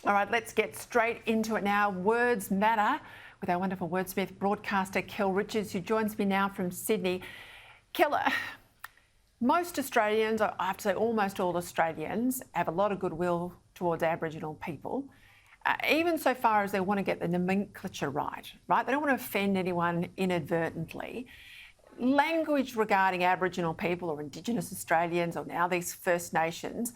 All right, let's get straight into it now. Words matter with our wonderful Wordsmith broadcaster, Kel Richards, who joins me now from Sydney. Kel, most Australians, I have to say almost all Australians, have a lot of goodwill towards Aboriginal people, even so far as they want to get the nomenclature right? They don't want to offend anyone inadvertently. Language regarding Aboriginal people or Indigenous Australians or now these First Nations,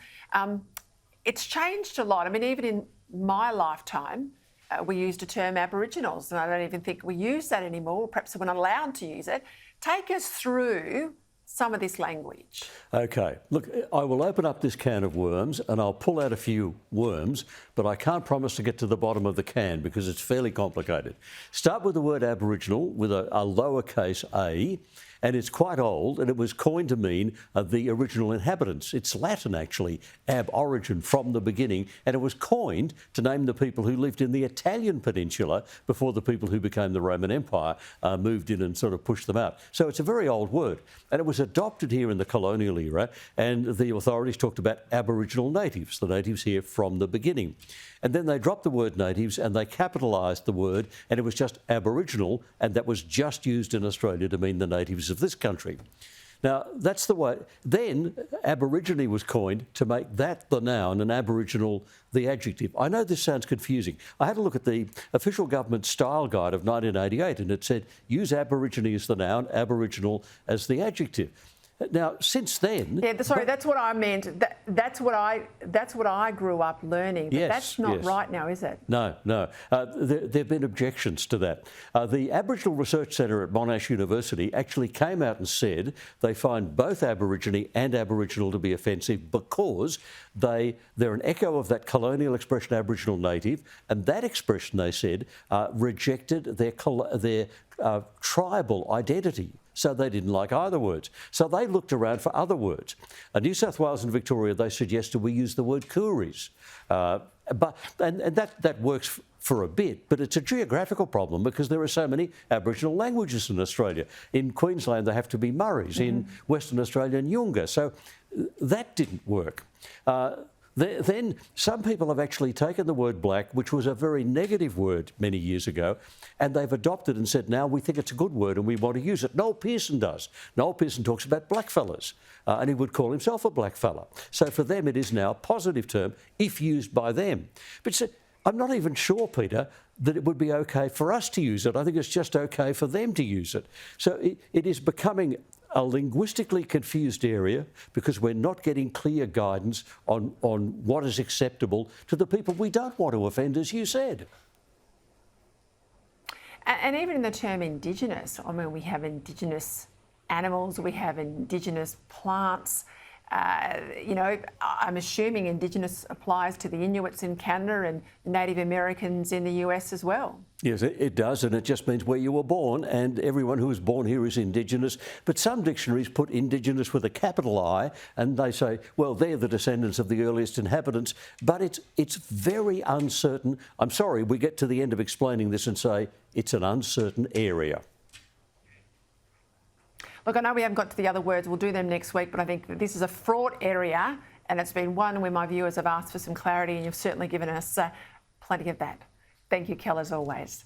it's changed a lot. I mean, even in my lifetime, we used a term Aboriginals, and I don't even think we use that anymore. Perhaps we're not allowed to use it. Take us through some of this language. Okay, look, I will open up this can of worms and I'll pull out a few worms, but I can't promise to get to the bottom of the can because it's fairly complicated. Start with the word Aboriginal with a lowercase a, and it's quite old, and it was coined to mean the original inhabitants. It's Latin, actually, ab origin, from the beginning, and it was coined to name the people who lived in the Italian peninsula before the people who became the Roman Empire moved in and sort of pushed them out. So it's a very old word, and it was adopted here in the colonial era, and the authorities talked about Aboriginal natives, the natives here from the beginning. And then they dropped the word natives and they capitalised the word, and it was just Aboriginal, and that was just used in Australia to mean the natives of this country. Now, that's the way. Then Aborigine was coined to make that the noun and Aboriginal the adjective. I know this sounds confusing. I had a look at the official government style guide of 1988, and it said use Aborigine as the noun, Aboriginal as the adjective. Now, since then... Yeah, sorry, that's what I meant. That's what I grew up learning. But yes, that's not yes. right now, is it? No, no. There have been objections to that. The Aboriginal Research Center at Monash University actually came out and said they find both Aborigine and Aboriginal to be offensive because they're an echo of that colonial expression Aboriginal native, and that expression, they said, rejected their tribal identity. So they didn't like either words. So they looked around for other words. New South Wales and Victoria, they suggested we use the word Kooris. And that works for a bit, but it's a geographical problem because there are so many Aboriginal languages in Australia. In Queensland, they have to be Murris. In Western Australia, Nyunga. So that didn't work. Then some people have actually taken the word black, which was a very negative word many years ago, and they've adopted and said, now we think it's a good word and we want to use it. Noel Pearson does. Noel Pearson talks about blackfellas, and he would call himself a blackfella. So for them, it is now a positive term if used by them. But I'm not even sure, Peter, that it would be okay for us to use it. I think it's just okay for them to use it. So it is becoming a linguistically confused area because we're not getting clear guidance on what is acceptable to the people we don't want to offend, as you said. And even in the term Indigenous, I mean, we have Indigenous animals, we have Indigenous plants. You know, I'm assuming Indigenous applies to the Inuits in Canada and Native Americans in the US as well. Yes, it does, and it just means where you were born, and everyone who was born here is Indigenous. But some dictionaries put Indigenous with a capital I, and they say, well, they're the descendants of the earliest inhabitants, but it's very uncertain. I'm sorry, we get to the end of explaining this and say it's an uncertain area. Look, I know we haven't got to the other words. We'll do them next week, but I think this is a fraught area, and it's been one where my viewers have asked for some clarity, and you've certainly given us plenty of that. Thank you, Kel, as always.